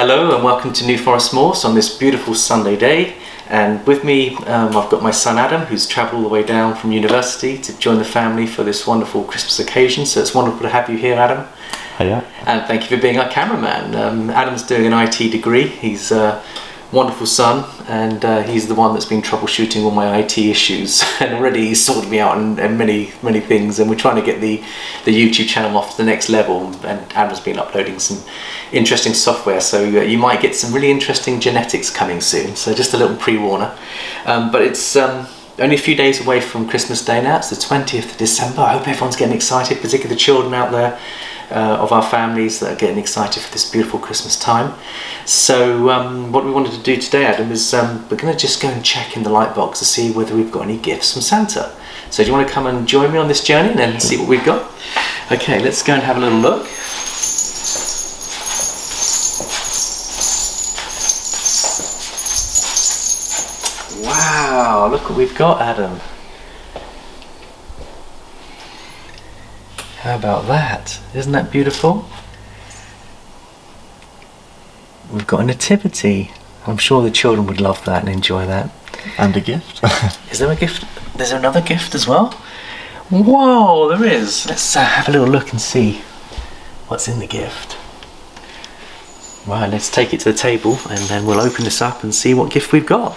Hello and welcome to New Forest Morphs on this beautiful Sunday day, and with me I've got my son Adam, who's travelled all the way down from university to join the family for this wonderful Christmas occasion, so it's wonderful to have you here, Adam. Hiya. And thank you for being our cameraman. Adam's doing an IT degree. He's a wonderful son, and he's the one that's been troubleshooting all my IT issues and already he's sorted me out in many things, and we're trying to get the YouTube channel off to the next level, and Adam's been uploading some interesting software, so you might get some really interesting genetics coming soon, so just a little pre-warner. But it's only a few days away from Christmas Day now. It's the 20th of December. I hope everyone's getting excited, particularly the children out there of our families that are getting excited for this beautiful Christmas time. So what we wanted to do today, Adam, is we're going to just go and check in the light box to see whether we've got any gifts from Santa. So do you want to come and join me on this journey and then see what we've got? Okay, let's go and have a little look. Wow, look what we've got, Adam. How about that? Isn't that beautiful? We've got a nativity. I'm sure the children would love that and enjoy that. And a gift. Is there a gift? There's another gift as well? Whoa, there is. Let's have a little look and see what's in the gift. Right, let's take it to the table and then we'll open this up and see what gift we've got.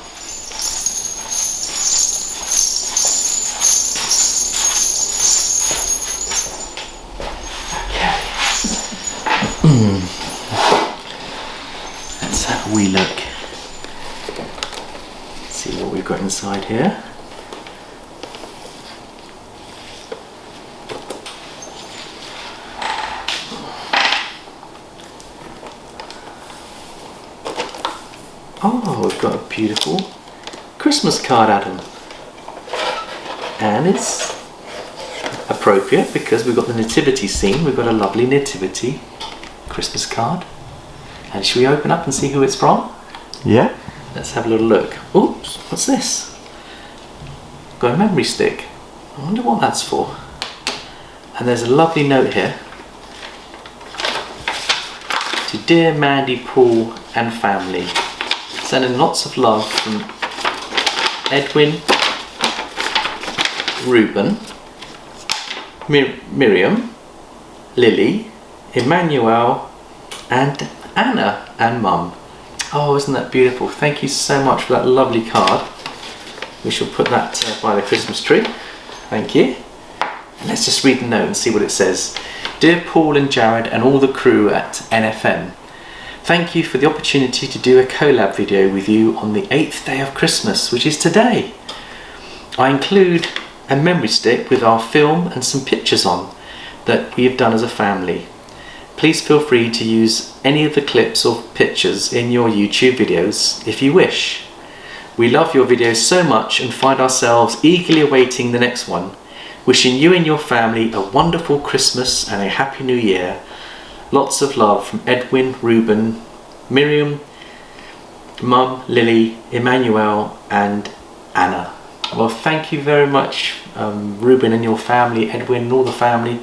Let's have a wee look. See what we've got inside here. Oh, we've got a beautiful Christmas card, Adam. And it's appropriate because we've got the nativity scene. We've got a lovely nativity Christmas card. And should we open up and see who it's from? Yeah. Let's have a little look. Oops, what's this? Got a memory stick. I wonder what that's for. And there's a lovely note here. To dear Mandy, Paul and family. Sending lots of love from Edwin, Reuben, Miriam, Lily, Emmanuel and Anna and Mum. Oh, isn't that beautiful? Thank you so much for that lovely card. We shall put that by the Christmas tree. Thank you. And let's just read the note and see what it says. Dear Paul and Jared and all the crew at NFM, thank you for the opportunity to do a collab video with you on the 8th day of Christmas, which is today. I include a memory stick with our film and some pictures on that we have done as a family. Please feel free to use any of the clips or pictures in your YouTube videos if you wish. We love your videos so much and find ourselves eagerly awaiting the next one. Wishing you and your family a wonderful Christmas and a happy new year. Lots of love from Edwin, Reuben, Miriam, Mum, Lily, Emmanuel and Anna. Well, thank you very much, Reuben and your family, Edwin and all the family.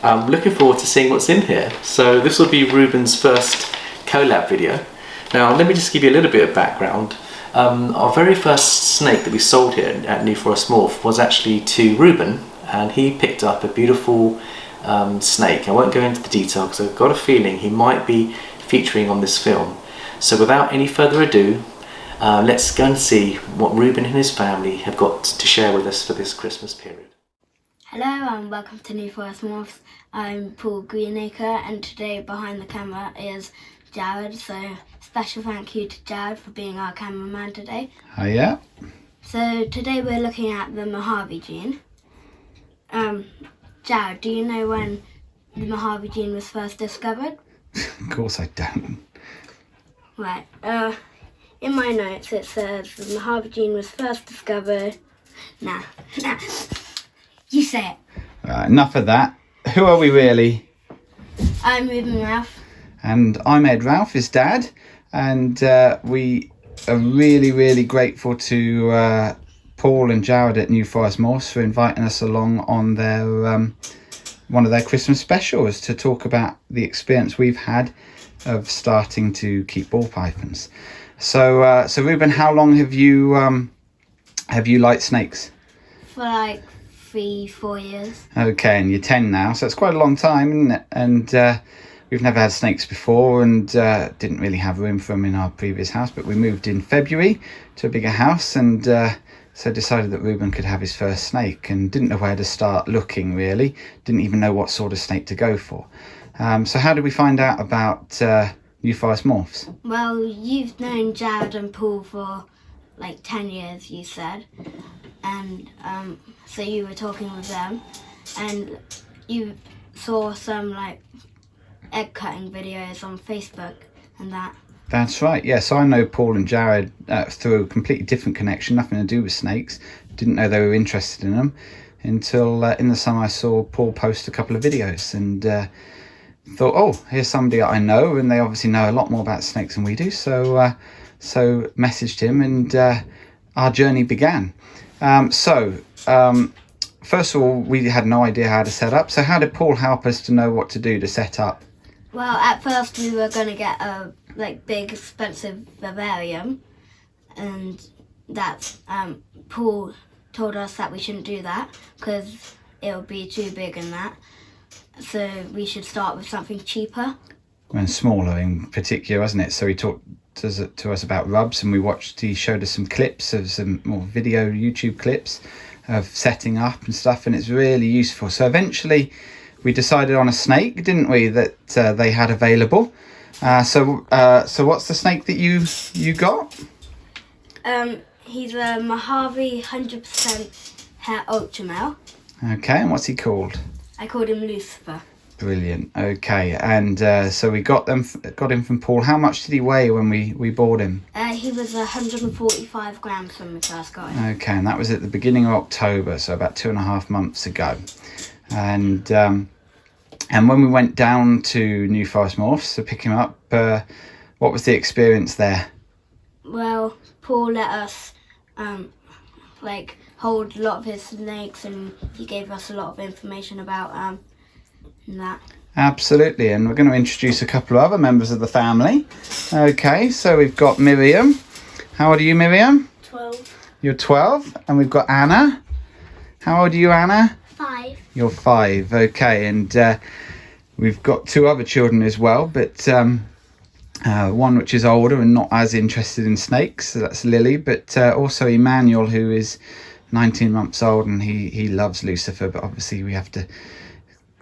I'm looking forward to seeing what's in here. So this will be Reuben's first collab video. Now let me just give you a little bit of background. Our very first snake that we sold here at New Forest Morph was actually to Reuben, and he picked up a beautiful snake. I won't go into the detail because I've got a feeling he might be featuring on this film. So without any further ado, let's go and see what Reuben and his family have got to share with us for this Christmas period. Hello and welcome to New Forest Morphs. I'm Paul Greenacre and today behind the camera is Jared, so special thank you to Jared for being our cameraman today. Hiya. So today we're looking at the Mojave gene. Jared, do you know when the Mojave gene was first discovered? Of course I don't. Right, in my notes it says the Mojave gene was first discovered... Nah. You say it. Right, enough of that. Who are we really? I'm Reuben Ralph. And I'm Ed Ralph, his dad. And we are really grateful to Paul and Jared at New Forest Morphs for inviting us along on their one of their Christmas specials to talk about the experience we've had of starting to keep ball pythons. So Reuben, how long have you liked snakes? For like 3-4 years. Okay, and you're 10 now, so it's quite a long time, isn't it? And we've never had snakes before, and didn't really have room for them in our previous house, but we moved in February to a bigger house, and so decided that Reuben could have his first snake, and didn't know where to start looking, really. Didn't even know what sort of snake to go for. So how did we find out about New Forest Morphs? Well, you've known Jared and Paul for like 10 years, you said. And so you were talking with them, and you saw some like egg cutting videos on Facebook and that. That's right, yes. So I know Paul and Jared through a completely different connection, nothing to do with snakes. Didn't know they were interested in them until in the summer I saw Paul post a couple of videos, and thought, oh, here's somebody I know, and they obviously know a lot more about snakes than we do. So messaged him, and our journey began. First of all, we had no idea how to set up. So how did Paul help us to know what to do to set up? Well, at first we were going to get a big expensive vivarium, and that Paul told us that we shouldn't do that because it would be too big and that. So we should start with something cheaper. And smaller in particular, wasn't it? So he talked to us about rubs, and he showed us some clips of some more video YouTube clips of setting up and stuff, and it's really useful. So eventually we decided on a snake, didn't we, that they had available. So what's the snake that you got? He's a Mojave 100% hair ultra male. Okay, and what's he called? I called him Lucifer. Brilliant. Okay, and so we got him from Paul. How much did he weigh when we bought him? He was 145 grams when we first got him. Okay, and that was at the beginning of October, so about 2.5 months ago. And when we went down to New Forest Morphs to pick him up, what was the experience there? Well, Paul let us hold a lot of his snakes, and he gave us a lot of information about that. Absolutely, and we're going to introduce a couple of other members of the family. Okay, so we've got Miriam. How old are you, Miriam? 12. You're 12, and we've got Anna. How old are you, Anna? 5. You're 5, okay, and we've got 2 other children as well, but one which is older and not as interested in snakes, so that's Lily, but also Emmanuel, who is 19 months old, and he loves Lucifer, but obviously we have to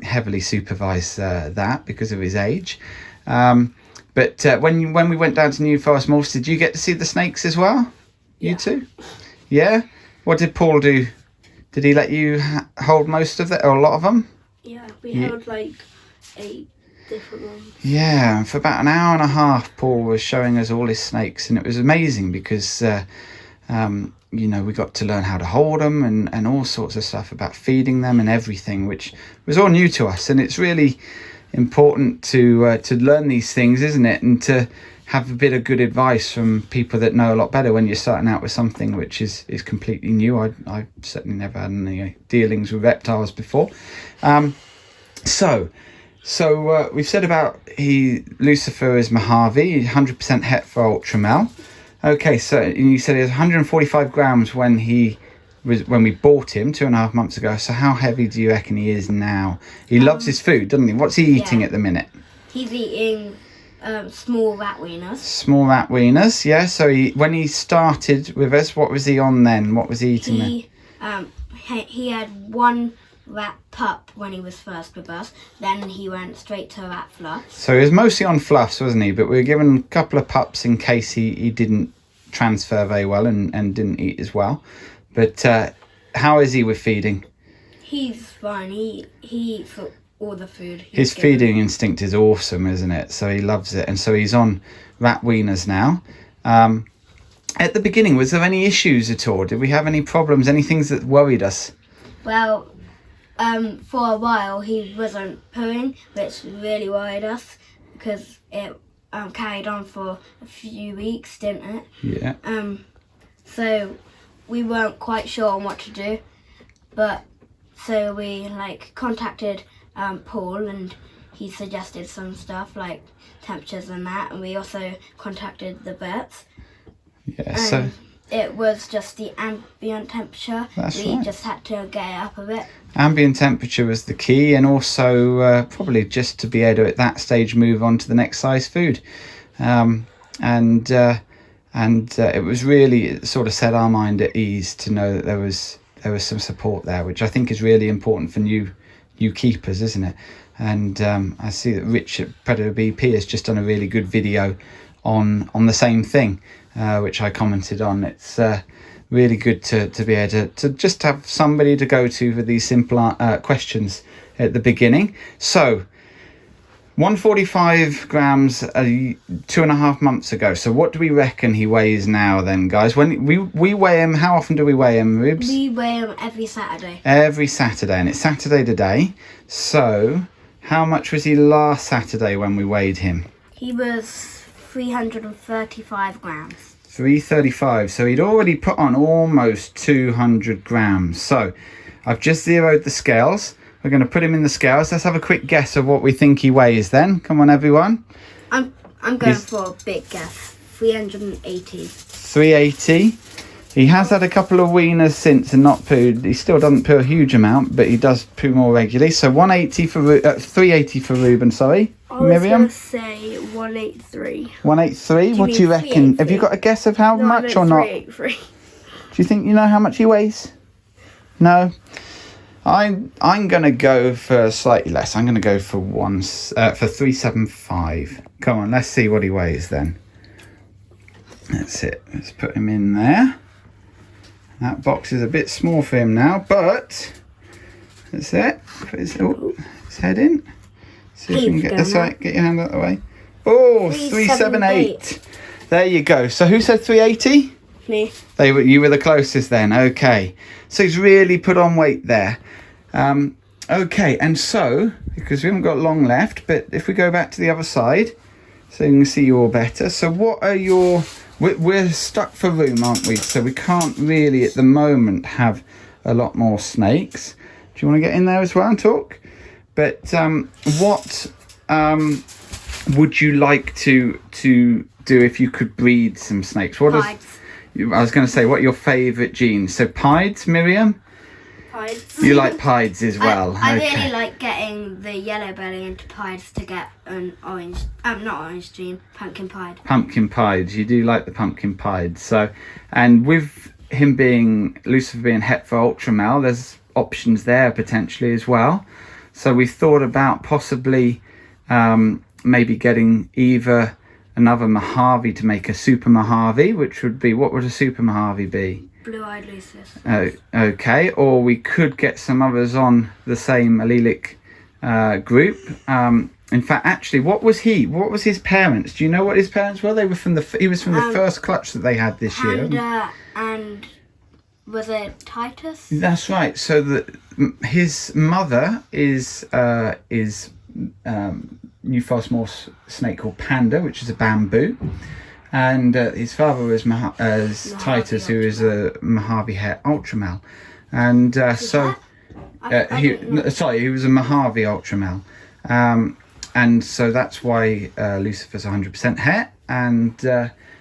heavily supervise that because of his age. But when we went down to New Forest Morphs, did you get to see the snakes as well? Yeah. You too? Yeah? What did Paul do? Did he let you hold most of it, or a lot of them? Yeah, we held like 8 different ones. Yeah, for about an hour and a half, Paul was showing us all his snakes, and it was amazing because we got to learn how to hold them and all sorts of stuff about feeding them and everything, which was all new to us. And it's really important to learn these things, isn't it? And to have a bit of good advice from people that know a lot better when you're starting out with something which is completely new. I certainly never had any dealings with reptiles before. So we've said about Lucifer is Mojave, 100% het for ultra male. Okay, so you said it was 145 grams when we bought him 2.5 months ago. So how heavy do you reckon he is now? He loves his food, doesn't he? What's he eating at the minute? He's eating small rat wieners. Small rat wieners, yeah. So when he started with us, what was he on then? What was he eating then? He had 1 rat pup when he was first with us. Then he went straight to rat fluff. So he was mostly on fluffs, wasn't he? But we were given a couple of pups in case he didn't transfer very well and didn't eat as well. But how is he with feeding? He's fine. He eats all the food. His feeding instinct is awesome, isn't it? So he loves it. And so he's on rat wieners now. At the beginning, was there any issues at all? Did we have any problems? Any things that worried us? Well, for a while he wasn't pooing, which really worried us because it carried on for a few weeks, didn't it? Yeah. So we weren't quite sure on what to do, but so we contacted Paul, and he suggested some stuff like temperatures and that, and we also contacted the vets. Yeah, so it was just the ambient temperature. That's we right. just had to get it up a bit. Ambient temperature was the key, and also probably just to be able to at that stage move on to the next size food. And it was really, it sort of set our mind at ease to know that there was some support there, which I think is really important for new keepers, isn't it? And I see that Rich at Predator BP has just done a really good video on the same thing, which I commented on. It's really good to be able to just have somebody to go to for these simple questions at the beginning. So 145 grams 2.5 months ago. So what do we reckon he weighs now then, guys? When we weigh him, how often do we weigh him, Rubes? We weigh him every Saturday. Every Saturday, and it's Saturday today. So how much was he last Saturday when we weighed him? He was 335 grams. 335. So he'd already put on almost 200 grams. So I've just zeroed the scales. We're going to put him in the scales. Let's have a quick guess of what we think he weighs then. Come on, everyone. I'm going for a big guess. 380. 380. He has had a couple of weaners since and not pooed. He still doesn't poo a huge amount, but he does poo more regularly. So 180 for 380 for Reuben. Sorry, Miriam. I was going to say 183. 183. What do you reckon? Have you got a guess of how much or not? 383. Do you think you know how much he weighs? No. I'm gonna go for slightly less. I'm gonna go for 375. Come on, let's see what he weighs then. That's it. Let's put him in there. That box is a bit small for him now, but that's it. Put his head in. See if we can get that's right. Get your hand out of the way. Oh, 378. There you go. So who said 380? Me. You were the closest then. Okay. So he's really put on weight there. Okay, and so, because we haven't got long left, but if we go back to the other side, so you can see you all better. So what are your... We're stuck for room, aren't we? So we can't really, at the moment, have a lot more snakes. Do you want to get in there as well and talk? But what would you like to do if you could breed some snakes? Pieds. I was going to say, what are your favourite genes? So pieds, Miriam? Pieds. You like pieds as well. I really like getting the yellow belly into pieds to get an orange, not orange gene, pumpkin pied. Pumpkin pieds. You do like the pumpkin pieds. So, and with him being, Lucifer being het for ultra male, there's options there potentially as well. So we thought about possibly maybe getting either another Mojave to make a super Mojave, which would be, what would a super Mojave be? Blue-eyed Lucifer. Oh, okay. Or we could get some others on the same allelic group. In fact, actually, what was his parents? Do you know what his parents were? He was from the first clutch that they had this year. And was it Titus? That's right. So his mother is New Forest Morphs snake called Panda, which is a bamboo. And his father was Titus, who is a Mojave het ultramale. And he was a Mojave ultramale. And so that's why Lucifer's 100% het. And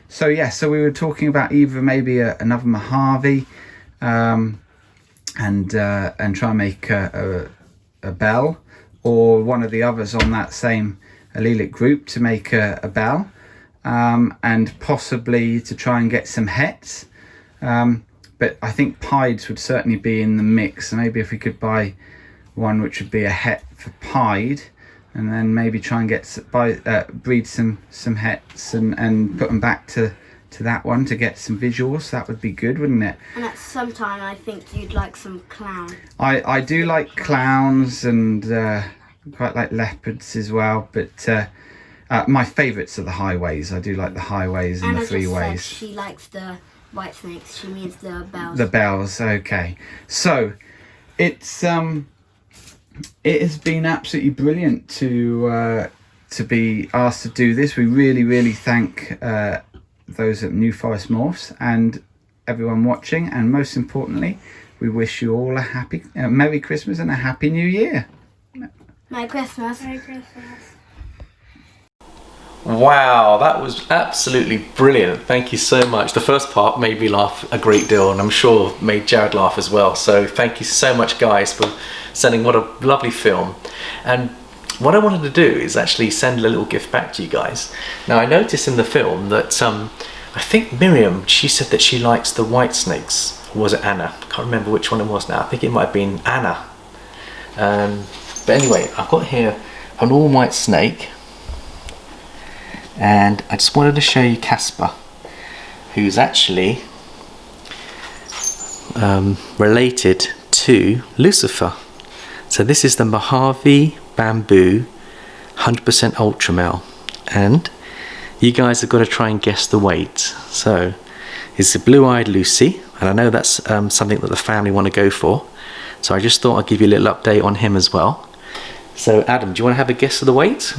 so we were talking about either maybe another Mojave and try and make a bell, or one of the others on that same allelic group to make a bell. And possibly to try and get some hets. But I think pieds would certainly be in the mix. So maybe if we could buy one which would be a het for pied, and then maybe try and breed some hets and put them back to that one to get some visuals. That would be good, wouldn't it? And at some time I think you'd like some clown. I do like clowns and quite like leopards as well, but my favourites are the highways. I do like the highways and the freeways. She likes the white snakes. She means the bells. The bells. Okay. So it has been absolutely brilliant to be asked to do this. We really thank those at New Forest Morphs and everyone watching. And most importantly, we wish you all a happy, Merry Christmas and a Happy New Year. Merry Christmas. Merry Christmas. Wow, that was absolutely brilliant. Thank you so much. The first part made me laugh a great deal, and I'm sure made Jared laugh as well. So thank you so much, guys, for sending what a lovely film. And what I wanted to do is actually send a little gift back to you guys. Now, I noticed in the film that I think Miriam, she said that she likes the white snakes. Or was it Anna? I can't remember which one it was now. I think it might have been Anna. But anyway, I've got here an all white snake. And I just wanted to show you Casper, who's actually related to Lucifer. So this is the Mojave Bamboo 100% Ultra Male, and you guys have got to try and guess the weight. So it's a blue-eyed Lucy, and I know that's something that the family want to go for, so I just thought I'd give you a little update on him as well. So Adam, do you want to have a guess of the weight?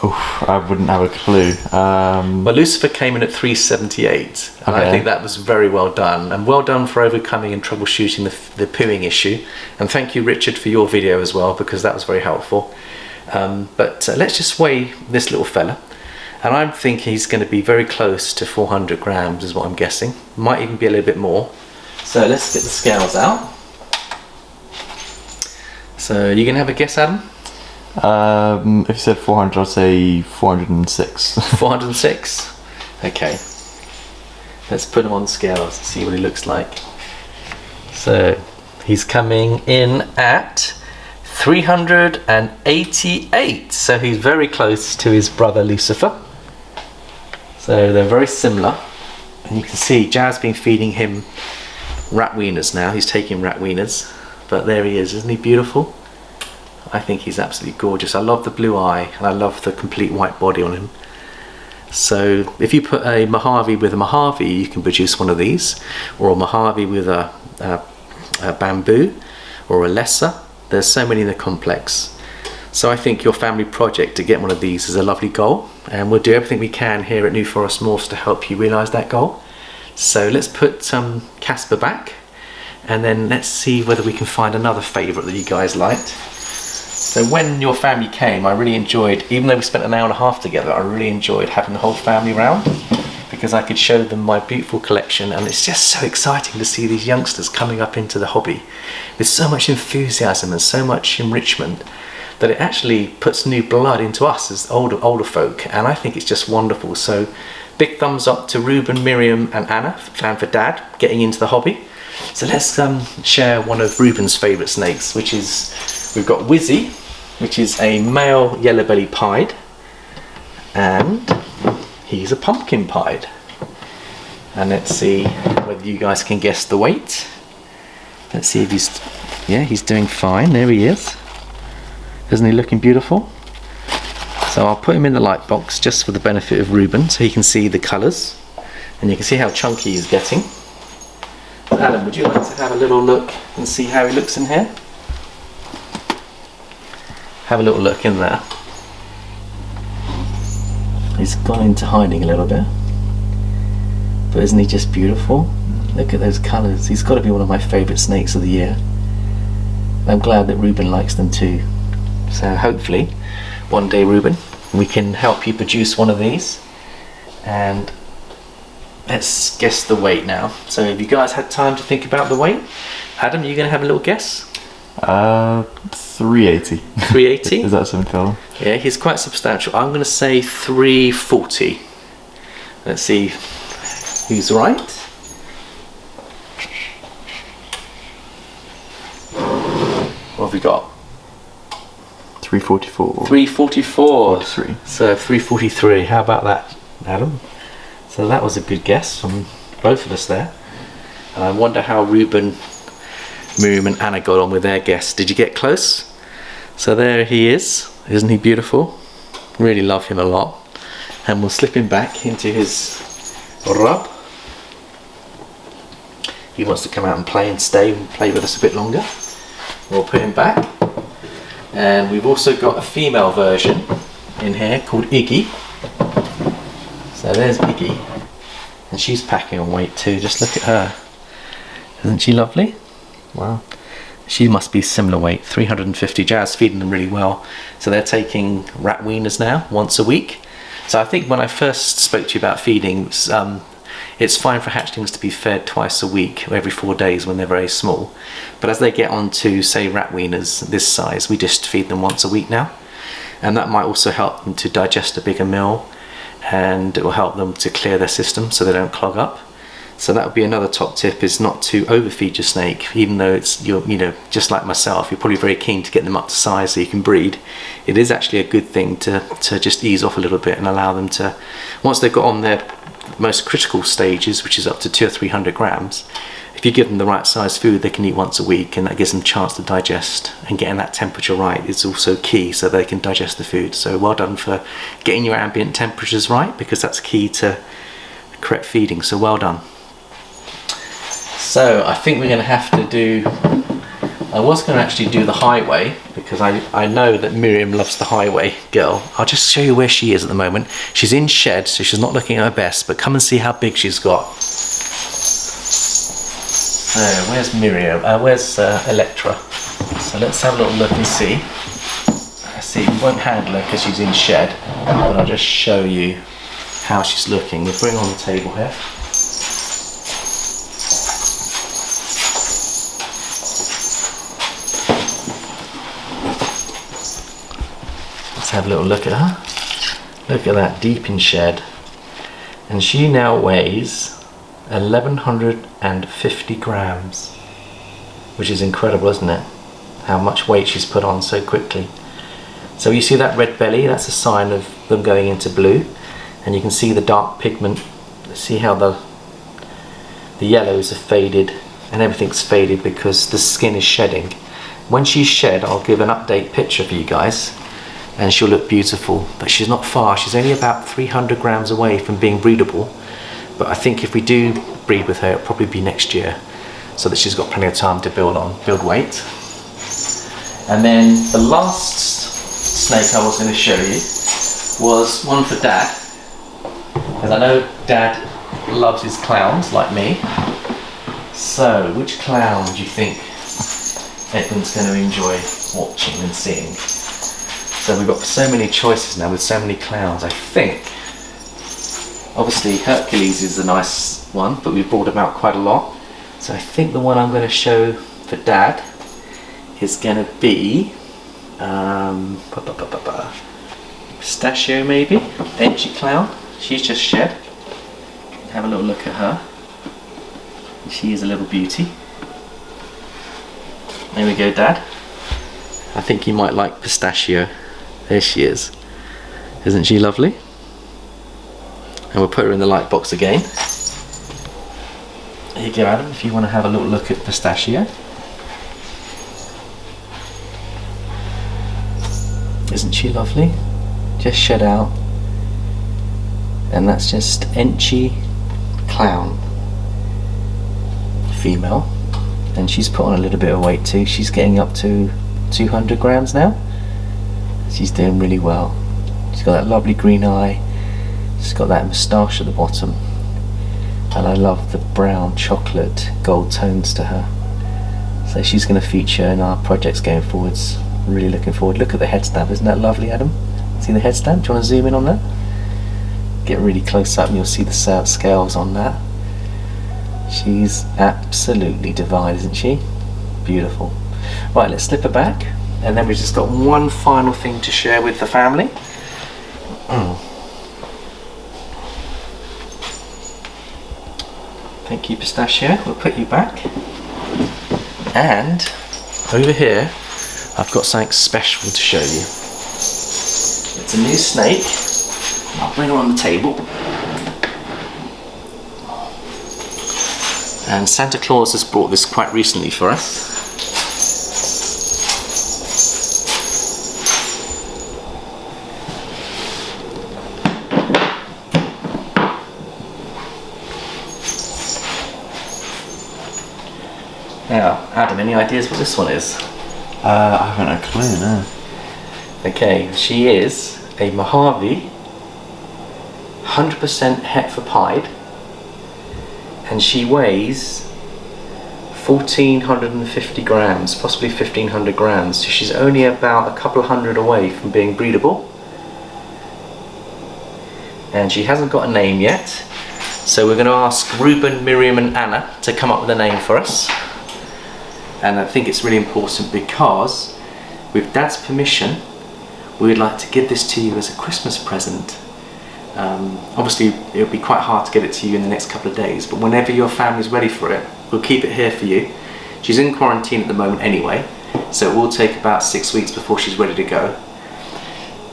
Oh, I wouldn't have a clue. Well, Lucifer came in at 378, and I think that was very well done, and well done for overcoming and troubleshooting the pooing issue. And thank you, Richard, for your video as well, because that was very helpful. But let's just weigh this little fella, and I'm thinking he's going to be very close to 400 grams is what I'm guessing. Might even be a little bit more. So let's get the scales out. So you going to have a guess, Adam? If you said 400, I'd say 406. 406? Okay. Let's put him on the scales and see what he looks like. So he's coming in at 388. So he's very close to his brother Lucifer. So they're very similar. And you can see Jazz been feeding him rat wieners now. He's taking rat wieners. But there he is. Isn't he beautiful? I think he's absolutely gorgeous. I love the blue eye, and I love the complete white body on him. So if you put a Mojave with a Mojave, you can produce one of these, or a Mojave with a bamboo, or a lesser. There's so many in the complex. So I think your family project to get one of these is a lovely goal, and we'll do everything we can here at New Forest Morphs to help you realise that goal. So let's put Casper back, and then let's see whether we can find another favourite that you guys liked. So when your family came, I really enjoyed, even though we spent an hour and a half together, I really enjoyed having the whole family round, because I could show them my beautiful collection, and it's just so exciting to see these youngsters coming up into the hobby with so much enthusiasm and so much enrichment that it actually puts new blood into us as older folk, and I think it's just wonderful. So big thumbs up to Reuben, Miriam and Anna, and for Dad getting into the hobby. So let's share one of Reuben's favourite snakes, which is, we've got Wizzy, which is a male yellow-bellied pied, and he's a pumpkin pied. And let's see whether you guys can guess the weight. Let's see if he's doing fine. There he is. Isn't he looking beautiful? So I'll put him in the light box just for the benefit of Reuben, so he can see the colours, and you can see how chunky he's getting. Adam, would you like to have a little look and see how he looks in here? Have a little look in there. He's gone into hiding a little bit. But isn't he just beautiful? Look at those colours. He's got to be one of my favourite snakes of the year. I'm glad that Reuben likes them too. So hopefully, one day, Reuben, we can help you produce one of these. And let's guess the weight now. So have you guys had time to think about the weight? Adam, are you going to have a little guess? 380. 380? Is that something, Phil? Yeah, he's quite substantial. I'm going to say 340. Let's see who's right. What have we got? 344. 344. 43. So 343. How about that, Adam? So that was a good guess from both of us there. And I wonder how Reuben, Miriam and Anna got on with their guess. Did you get close? So there he is. Isn't he beautiful? Really love him a lot. And we'll slip him back into his rub. He wants to come out and play and stay and play with us a bit longer. We'll put him back. And we've also got a female version in here called Iggy. So there's Iggy. And she's packing on weight too. Just look at her. Isn't she lovely? Wow. she must be similar weight, 350. Jazz feeding them really well. So they're taking rat weaners now, once a week. So I think when I first spoke to you about feeding, it's fine for hatchlings to be fed twice a week, or every 4 days when they're very small. But as they get on to, say, rat weaners this size, we just feed them once a week now. And that might also help them to digest a bigger meal, and it will help them to clear their system so they don't clog up. So that would be another top tip, is not to overfeed your snake, even though it's, you know, just like myself, you're probably very keen to get them up to size so you can breed. It is actually a good thing to just ease off a little bit and allow them to, once they've got on their most critical stages, which is up to 200 or 300 grams, if you give them the right size food, they can eat once a week, and that gives them a chance to digest, and getting that temperature right is also key so they can digest the food. So well done for getting your ambient temperatures right, because that's key to correct feeding, so well done. So I think we're going to have to do, I was going to actually do the highway, because I know that Miriam loves the highway girl. I'll just show you where she is at the moment. She's in shed, so she's not looking at her best, but come and see how big she's got. So where's Miriam? Where's Electra? So let's have a little look and see. I see, we won't handle her because she's in shed, but I'll just show you how she's looking. We'll bring her on the table here. Let's have a little look at her. Look at that, deep in shed. And she now weighs 1150 grams, which is incredible, isn't it? How much weight she's put on so quickly. So you see that red belly, that's a sign of them going into blue. And you can see the dark pigment. See how the yellows are faded, and everything's faded because the skin is shedding. When she's shed, I'll give an update picture for you guys, and she'll look beautiful. But she's not far, she's only about 300 grams away from being breedable. But I think if we do breed with her, it'll probably be next year, so that she's got plenty of time to build weight. And then the last snake I was going to show you was one for Dad, because I know Dad loves his clowns like me. So which clown do you think Edmund's going to enjoy watching and seeing? So we've got so many choices now with so many clowns. I think obviously Hercules is a nice one, but we've brought him out quite a lot. So I think the one I'm going to show for Dad is going to be Pistachio, maybe. Edgy clown. She's just shed. Have a little look at her. She is a little beauty. There we go, Dad. I think you might like Pistachio. There she is. Isn't she lovely? And we'll put her in the light box again. There you go, Adam, if you want to have a little look at Pistachio. Isn't she lovely? Just shed out. And that's just Enchy Clown, female. And she's put on a little bit of weight too. She's getting up to 200 grams now. She's doing really well. She's got that lovely green eye. She's got that moustache at the bottom. And I love the brown chocolate gold tones to her. So she's going to feature in our projects going forwards. Really looking forward. Look at the head stamp. Isn't that lovely, Adam? See the head stamp? Do you want to zoom in on that? Get really close up and you'll see the scales on that. She's absolutely divine, isn't she? Beautiful. Right, let's slip her back, and then we've just got one final thing to share with the family. Thank you, Pistachio. We'll put you back. And over here, I've got something special to show you. It's a new snake. I'll bring her on the table. And Santa Claus has brought this quite recently for us. Now, Adam, any ideas what this one is? I haven't a clue, no. Okay, she is a Mojave 100% het for pied, and she weighs 1,450 grams, possibly 1,500 grams. So she's only about a couple of hundred away from being breedable. And she hasn't got a name yet. So we're going to ask Reuben, Miriam and Anna to come up with a name for us. And I think it's really important because with Dad's permission, we would like to give this to you as a Christmas present. Obviously it'll be quite hard to get it to you in the next couple of days, but whenever your family's ready for it, we'll keep it here for you. She's in quarantine at the moment anyway, so it will take about 6 weeks before she's ready to go.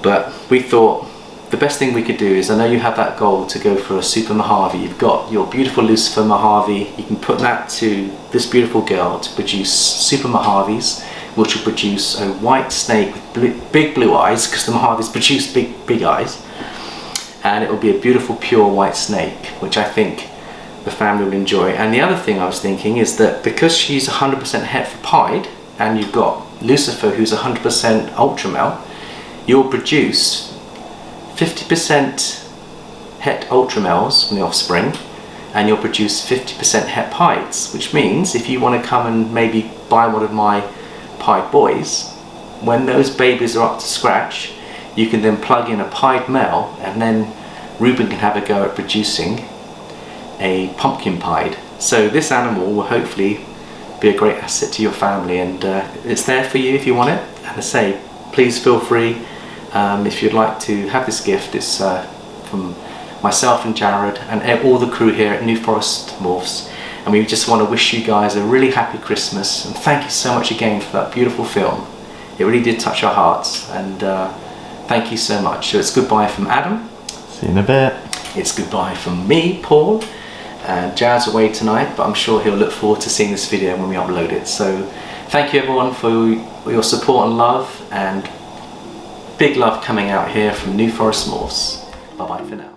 But we thought the best thing we could do is, I know you have that goal to go for a Super Mojave. You've got your beautiful Lucifer Mojave. You can put that to this beautiful girl to produce Super Mojaves, which will produce a white snake with big blue eyes, because the Mojaves produce big eyes. And it will be a beautiful pure white snake, which I think the family will enjoy. And the other thing I was thinking is that because she's 100% het for pied, and you've got Lucifer who's 100% ultra male, you'll produce 50% het ultra males from the offspring, and you'll produce 50% het pieds, which means if you want to come and maybe buy one of my pied boys, when those babies are up to scratch, you can then plug in a pied male, and then Reuben can have a go at producing a pumpkin pied. So this animal will hopefully be a great asset to your family, and it's there for you if you want it. And I say, please feel free if you'd like to have this gift. It's from myself and Jared and all the crew here at New Forest Morphs, and we just want to wish you guys a really happy Christmas, and thank you so much again for that beautiful film. It really did touch our hearts, and thank you so much. So it's goodbye from Adam. See you in a bit. It's goodbye from me, Paul. And Jared's away tonight, but I'm sure he'll look forward to seeing this video when we upload it. So thank you everyone for your support and love, and big love coming out here from New Forest Morphs. Bye bye for now.